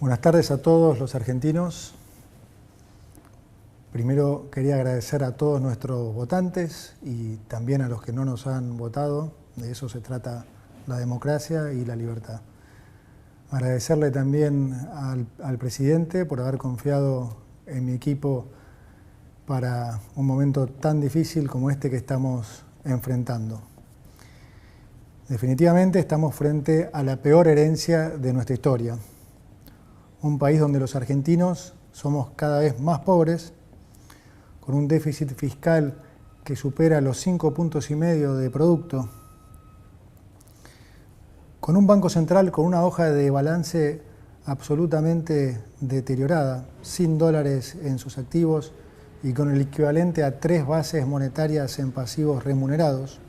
Buenas tardes a todos los argentinos. Primero quería agradecer a todos nuestros votantes y también a los que no nos han votado. De eso se trata la democracia y la libertad. Agradecerle también al presidente por haber confiado en mi equipo para un momento tan difícil como este que estamos enfrentando. Definitivamente estamos frente a la peor herencia de nuestra historia. Un país donde los argentinos somos cada vez más pobres, con un déficit fiscal que supera los 5,5 puntos de producto, con un Banco Central con una hoja de balance absolutamente deteriorada, sin dólares en sus activos y con el equivalente a 3 bases monetarias en pasivos remunerados.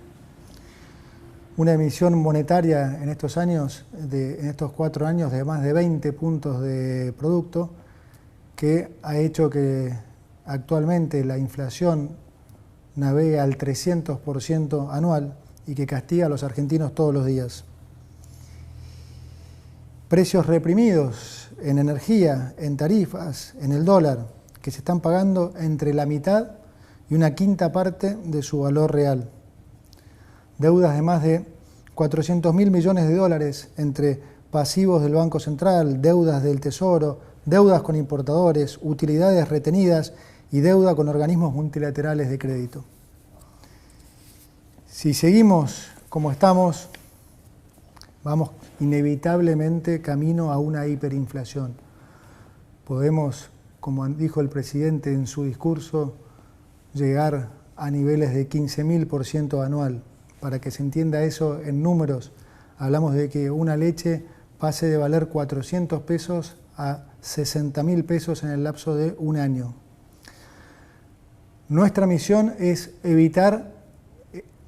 Una emisión monetaria en estos años, en estos 4 años, de más de 20 puntos de producto, que ha hecho que actualmente la inflación navegue al 300% anual y que castiga a los argentinos todos los días. Precios reprimidos en energía, en tarifas, en el dólar, que se están pagando entre la mitad y una quinta parte de su valor real. Deudas de más de 400.000 millones de dólares entre pasivos del Banco Central, deudas del Tesoro, deudas con importadores, utilidades retenidas y deuda con organismos multilaterales de crédito. Si seguimos como estamos, vamos inevitablemente camino a una hiperinflación. Podemos, como dijo el presidente en su discurso, llegar a niveles de 15.000% anual. Para que se entienda eso en números, hablamos de que una leche pase de valer 400 pesos a 60.000 pesos en el lapso de un año. Nuestra misión es evitar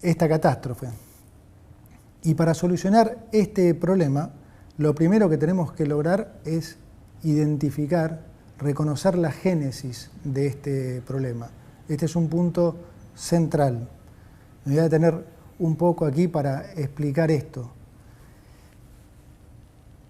esta catástrofe. Y para solucionar este problema, lo primero que tenemos que lograr es identificar, reconocer la génesis de este problema. Este es un punto central. Me voy a detener un poco aquí para explicar esto.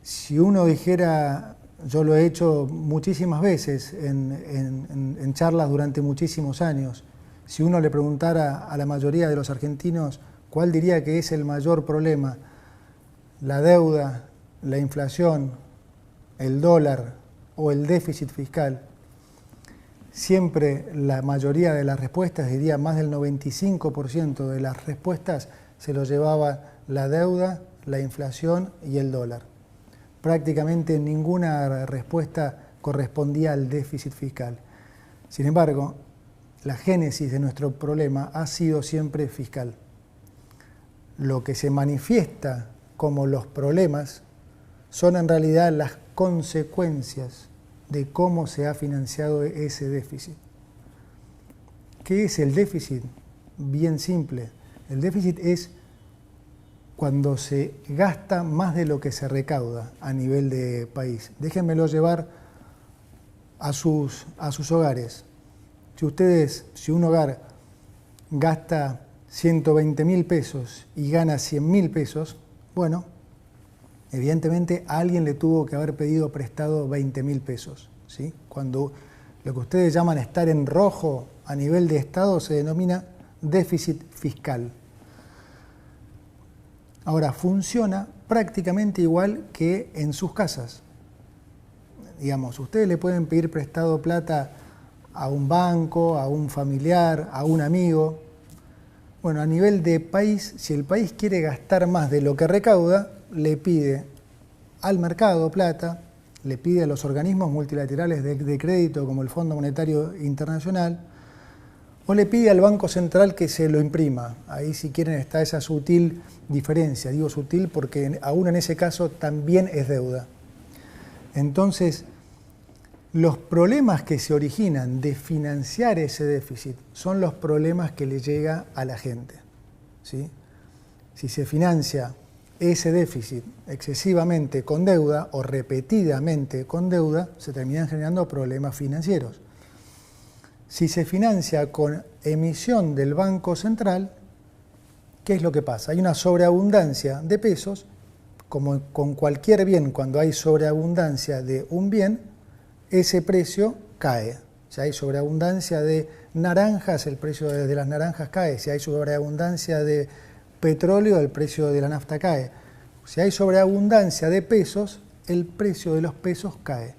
Si uno dijera, yo lo he hecho muchísimas veces en charlas durante muchísimos años, si uno le preguntara a la mayoría de los argentinos cuál diría que es el mayor problema, la deuda, la inflación, el dólar o el déficit fiscal, siempre la mayoría de las respuestas, diría más del 95% de las respuestas, se lo llevaba la deuda, la inflación y el dólar. Prácticamente ninguna respuesta correspondía al déficit fiscal. Sin embargo, la génesis de nuestro problema ha sido siempre fiscal. Lo que se manifiesta como los problemas son en realidad las consecuencias de cómo se ha financiado ese déficit. ¿Qué es el déficit? Bien simple. El déficit es cuando se gasta más de lo que se recauda a nivel de país. Déjenmelo llevar a sus hogares. Si un hogar gasta 120.000 pesos y gana 100.000 pesos, bueno, evidentemente a alguien le tuvo que haber pedido prestado 20.000 pesos, ¿sí? Cuando lo que ustedes llaman estar en rojo a nivel de Estado se denomina déficit fiscal. Ahora, funciona prácticamente igual que en sus casas. Digamos, ustedes le pueden pedir prestado plata a un banco, a un familiar, a un amigo. Bueno, a nivel de país, si el país quiere gastar más de lo que recauda, le pide al mercado plata, le pide a los organismos multilaterales de crédito como el Fondo Monetario Internacional, o le pide al Banco Central que se lo imprima. Ahí, si quieren, está esa sutil diferencia. Digo sutil porque aún en ese caso también es deuda. Entonces, los problemas que se originan de financiar ese déficit son los problemas que le llega a la gente, ¿sí? Si se financia ese déficit excesivamente con deuda o repetidamente con deuda, se terminan generando problemas financieros. Si se financia con emisión del Banco Central, ¿qué es lo que pasa? Hay una sobreabundancia de pesos como con cualquier bien, cuando hay sobreabundancia de un bien, ese precio cae. Si hay sobreabundancia de naranjas, el precio de las naranjas cae. Si hay sobreabundancia de petróleo, el precio de la nafta cae. Si hay sobreabundancia de pesos, el precio de los pesos cae.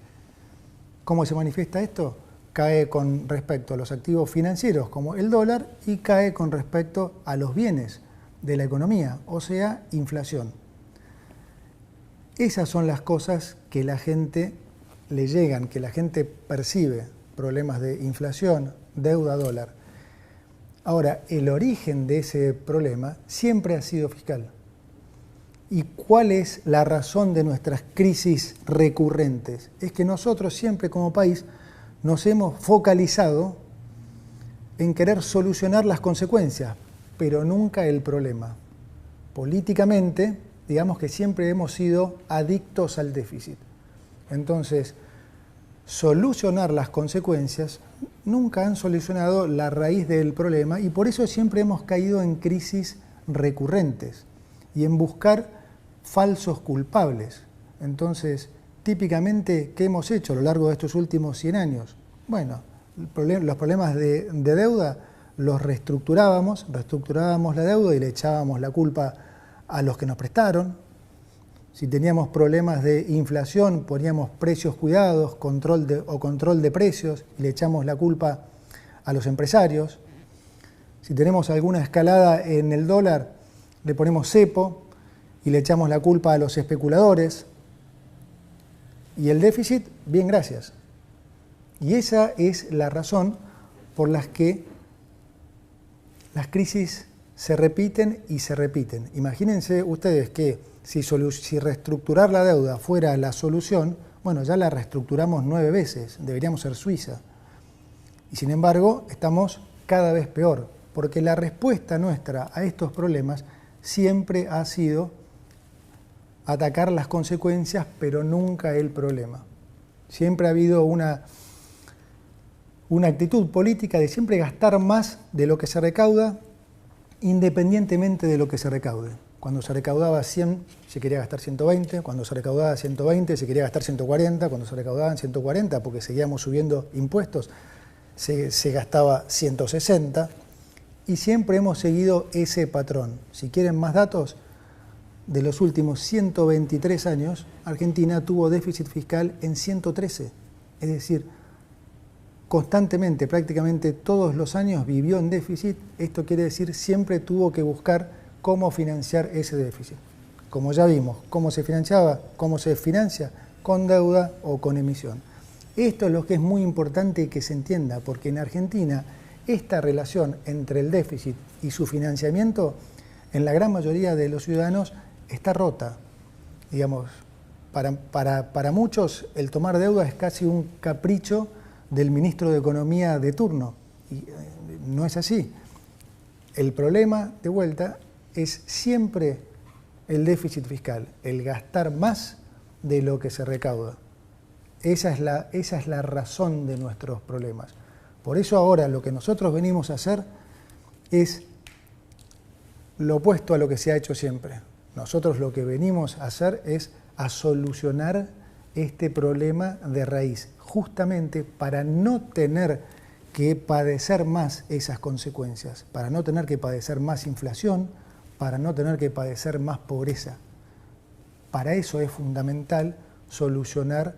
¿Cómo se manifiesta esto? Cae con respecto a los activos financieros, como el dólar, y cae con respecto a los bienes de la economía, o sea, inflación. Esas son las cosas que la gente le llegan, que la gente percibe, problemas de inflación, deuda, dólar. Ahora, el origen de ese problema siempre ha sido fiscal. ¿Y cuál es la razón de nuestras crisis recurrentes? Es que nosotros siempre como país nos hemos focalizado en querer solucionar las consecuencias, pero nunca el problema. Políticamente, digamos que siempre hemos sido adictos al déficit. Entonces, solucionar las consecuencias nunca han solucionado la raíz del problema y por eso siempre hemos caído en crisis recurrentes y en buscar falsos culpables. Entonces, típicamente, ¿qué hemos hecho a lo largo de estos últimos 100 años? Bueno, los problemas de deuda los reestructurábamos la deuda y le echábamos la culpa a los que nos prestaron. Si teníamos problemas de inflación, poníamos precios cuidados, control de precios y le echamos la culpa a los empresarios. Si tenemos alguna escalada en el dólar, le ponemos cepo y le echamos la culpa a los especuladores. Y el déficit, bien, gracias. Y esa es la razón por la que las crisis se repiten y se repiten. Imagínense ustedes que si reestructurar la deuda fuera la solución, bueno, ya la reestructuramos 9 veces, deberíamos ser Suiza. Y sin embargo, estamos cada vez peor, porque la respuesta nuestra a estos problemas siempre ha sido atacar las consecuencias, pero nunca el problema. Siempre ha habido una actitud política de siempre gastar más de lo que se recauda, independientemente de lo que se recaude. Cuando se recaudaba 100, se quería gastar 120, cuando se recaudaba 120, se quería gastar 140, cuando se recaudaban 140, porque seguíamos subiendo impuestos, se gastaba 160, y siempre hemos seguido ese patrón. Si quieren más datos, de los últimos 123 años, Argentina tuvo déficit fiscal en 113, es decir, constantemente, prácticamente todos los años vivió en déficit. Esto quiere decir siempre tuvo que buscar cómo financiar ese déficit. Como ya vimos, cómo se financiaba, cómo se financia, con deuda o con emisión. Esto es lo que es muy importante que se entienda, porque en Argentina esta relación entre el déficit y su financiamiento, en la gran mayoría de los ciudadanos, está rota. Digamos, para muchos el tomar deuda es casi un capricho del ministro de Economía de turno, y no es así. El problema, de vuelta, es siempre el déficit fiscal, el gastar más de lo que se recauda. Esa es la razón de nuestros problemas. Por eso ahora lo que nosotros venimos a hacer es lo opuesto a lo que se ha hecho siempre. Nosotros lo que venimos a hacer es a solucionar este problema de raíz, justamente para no tener que padecer más esas consecuencias, para no tener que padecer más inflación, para no tener que padecer más pobreza. Para eso es fundamental solucionar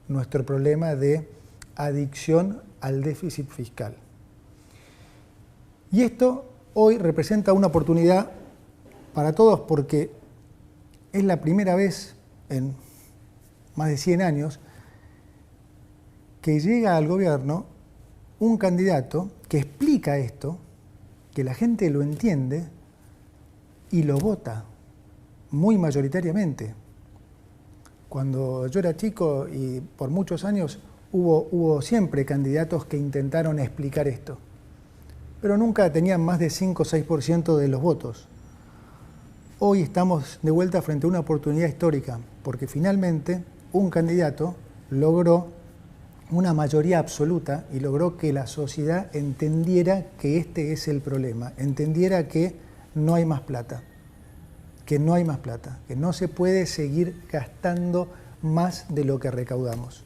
nuestro problema de adicción al déficit fiscal. Y esto hoy representa una oportunidad para todos porque es la primera vez en más de 100 años que llega al gobierno un candidato que explica esto, que la gente lo entiende y lo vota muy mayoritariamente. Cuando yo era chico y por muchos años hubo siempre candidatos que intentaron explicar esto, pero nunca tenían más de 5 o 6% de los votos. Hoy estamos de vuelta frente a una oportunidad histórica, porque finalmente un candidato logró una mayoría absoluta y logró que la sociedad entendiera que este es el problema, entendiera que no hay más plata. que no hay más plata, que no se puede seguir gastando más de lo que recaudamos.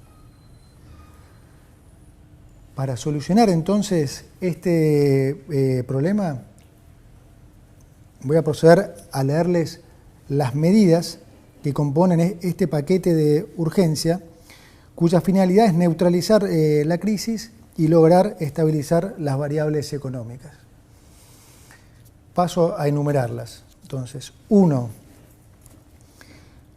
Para solucionar entonces este problema, voy a proceder a leerles las medidas que componen este paquete de urgencia, cuya finalidad es neutralizar la crisis y lograr estabilizar las variables económicas. Paso a enumerarlas. Entonces, 1.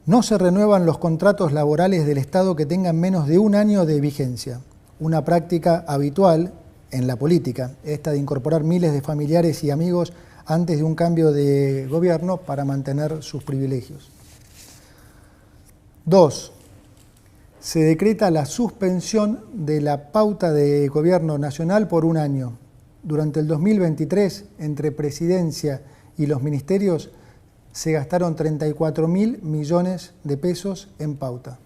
No se renuevan los contratos laborales del Estado que tengan menos de un año de vigencia. Una práctica habitual en la política, esta de incorporar miles de familiares y amigos antes de un cambio de gobierno para mantener sus privilegios. 2. Se decreta la suspensión de la pauta de gobierno nacional por un año. Durante el 2023, entre Presidencia y los ministerios, se gastaron 34.000 millones de pesos en pauta.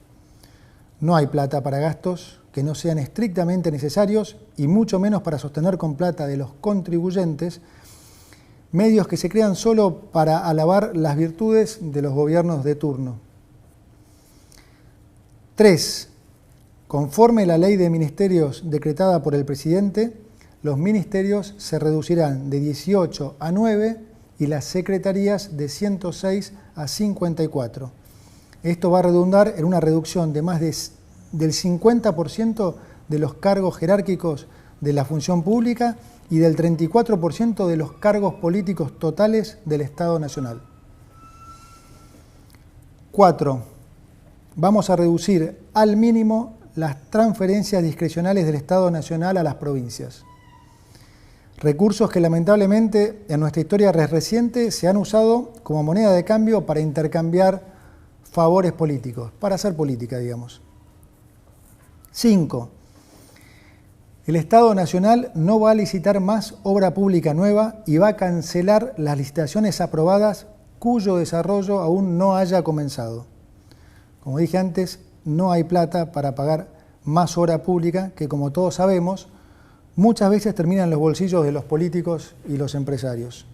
No hay plata para gastos que no sean estrictamente necesarios y mucho menos para sostener con plata de los contribuyentes medios que se crean solo para alabar las virtudes de los gobiernos de turno. 3. Conforme la ley de ministerios decretada por el presidente, los ministerios se reducirán de 18 a 9 y las secretarías de 106 a 54. Esto va a redundar en una reducción de más del 50% de los cargos jerárquicos de la función pública y del 34% de los cargos políticos totales del Estado Nacional. 4. Vamos a reducir al mínimo las transferencias discrecionales del Estado Nacional a las provincias. Recursos que lamentablemente en nuestra historia reciente se han usado como moneda de cambio para intercambiar favores políticos, para hacer política, digamos. 5. El Estado Nacional no va a licitar más obra pública nueva y va a cancelar las licitaciones aprobadas cuyo desarrollo aún no haya comenzado. Como dije antes, no hay plata para pagar más obra pública que, como todos sabemos, muchas veces termina en los bolsillos de los políticos y los empresarios.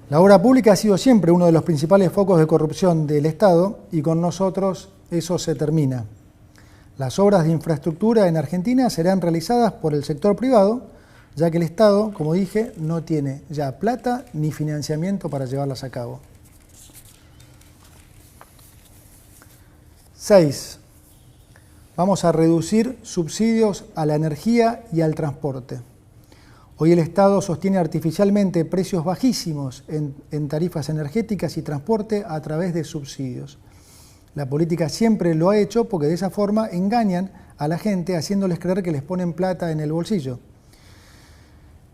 La obra pública ha sido siempre uno de los principales focos de corrupción del Estado y con nosotros eso se termina. Las obras de infraestructura en Argentina serán realizadas por el sector privado, ya que el Estado, como dije, no tiene ya plata ni financiamiento para llevarlas a cabo. 6. Vamos a reducir subsidios a la energía y al transporte. Hoy el Estado sostiene artificialmente precios bajísimos en tarifas energéticas y transporte a través de subsidios. La política siempre lo ha hecho porque de esa forma engañan a la gente haciéndoles creer que les ponen plata en el bolsillo.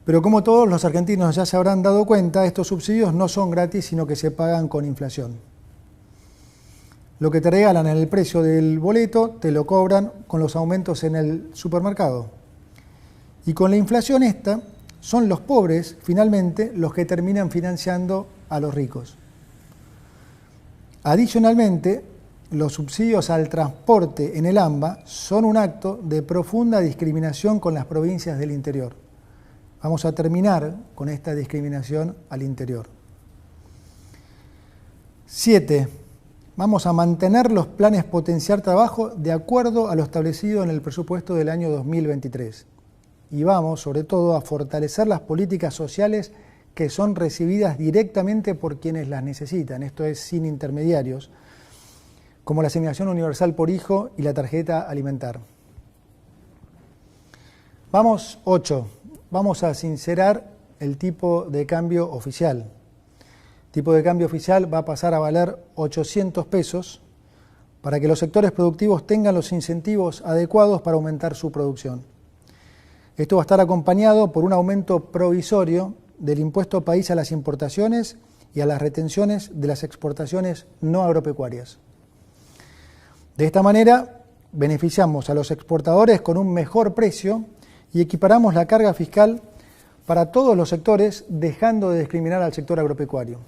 Pero como todos los argentinos ya se habrán dado cuenta, estos subsidios no son gratis, sino que se pagan con inflación. Lo que te regalan en el precio del boleto te lo cobran con los aumentos en el supermercado. Y con la inflación esta, son los pobres finalmente los que terminan financiando a los ricos. Adicionalmente, los subsidios al transporte en el AMBA son un acto de profunda discriminación con las provincias del interior. Vamos a terminar con esta discriminación al interior. 7. Vamos a mantener los planes potenciar trabajo de acuerdo a lo establecido en el presupuesto del año 2023. Y vamos, sobre todo, a fortalecer las políticas sociales que son recibidas directamente por quienes las necesitan, esto es, sin intermediarios, como la asignación universal por hijo y la tarjeta alimentar. 8. Vamos a sincerar el tipo de cambio oficial. El tipo de cambio oficial va a pasar a valer 800 pesos para que los sectores productivos tengan los incentivos adecuados para aumentar su producción. Esto va a estar acompañado por un aumento provisorio del impuesto país a las importaciones y a las retenciones de las exportaciones no agropecuarias. De esta manera, beneficiamos a los exportadores con un mejor precio y equiparamos la carga fiscal para todos los sectores, dejando de discriminar al sector agropecuario.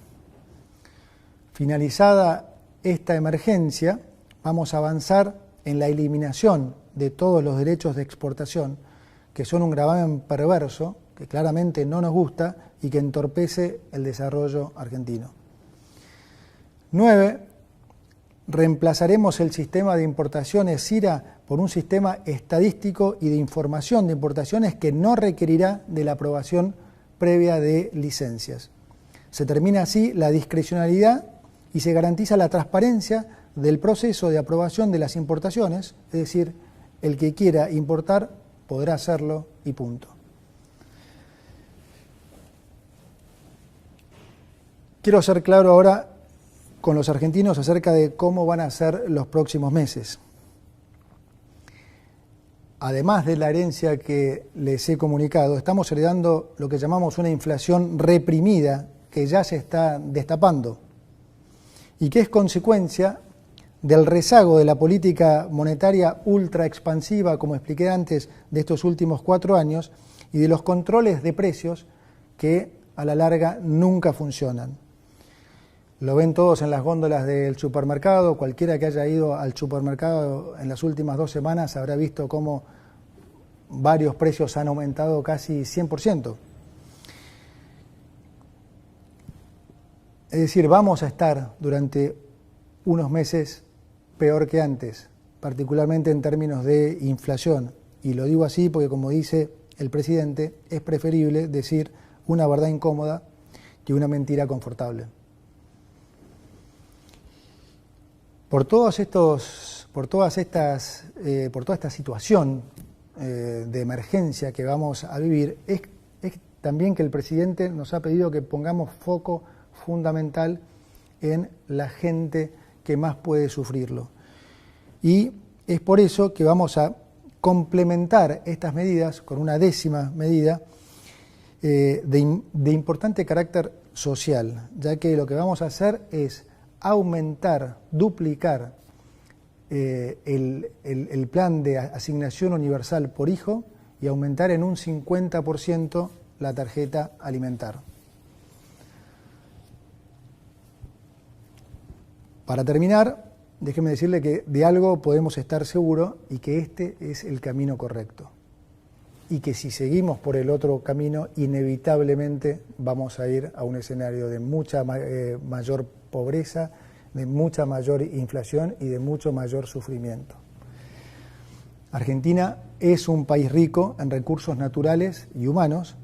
Finalizada esta emergencia, vamos a avanzar en la eliminación de todos los derechos de exportación, que son un gravamen perverso, que claramente no nos gusta y que entorpece el desarrollo argentino. 9. Reemplazaremos el sistema de importaciones SIRA por un sistema estadístico y de información de importaciones que no requerirá de la aprobación previa de licencias. Se termina así la discrecionalidad y se garantiza la transparencia del proceso de aprobación de las importaciones, es decir, el que quiera importar podrá hacerlo y punto. Quiero ser claro ahora con los argentinos acerca de cómo van a ser los próximos meses. Además de la herencia que les he comunicado, estamos heredando lo que llamamos una inflación reprimida que ya se está destapando y que es consecuencia del rezago de la política monetaria ultra expansiva, como expliqué antes, de estos últimos 4 años y de los controles de precios que a la larga nunca funcionan. Lo ven todos en las góndolas del supermercado. Cualquiera que haya ido al supermercado en las últimas 2 semanas habrá visto cómo varios precios han aumentado casi 100%. Es decir, vamos a estar durante unos meses peor que antes, particularmente en términos de inflación. Y lo digo así porque, como dice el presidente, es preferible decir una verdad incómoda que una mentira confortable. Por toda esta situación de emergencia que vamos a vivir, es también que el presidente nos ha pedido que pongamos foco fundamental en la gente que más puede sufrirlo. Y es por eso que vamos a complementar estas medidas con una 10ª medida de importante carácter social, ya que lo que vamos a hacer es aumentar, duplicar el plan de asignación universal por hijo y aumentar en un 50% la tarjeta alimentar. Para terminar, déjeme decirle que de algo podemos estar seguros y que este es el camino correcto. Y que si seguimos por el otro camino, inevitablemente vamos a ir a un escenario de mucha mayor pobreza, de mucha mayor inflación y de mucho mayor sufrimiento. Argentina es un país rico en recursos naturales y humanos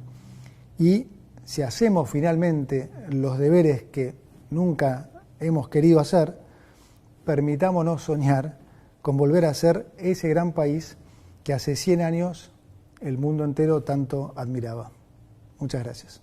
y si hacemos finalmente los deberes que nunca hemos querido hacer, permitámonos soñar con volver a ser ese gran país que hace 100 años el mundo entero tanto admiraba. Muchas gracias.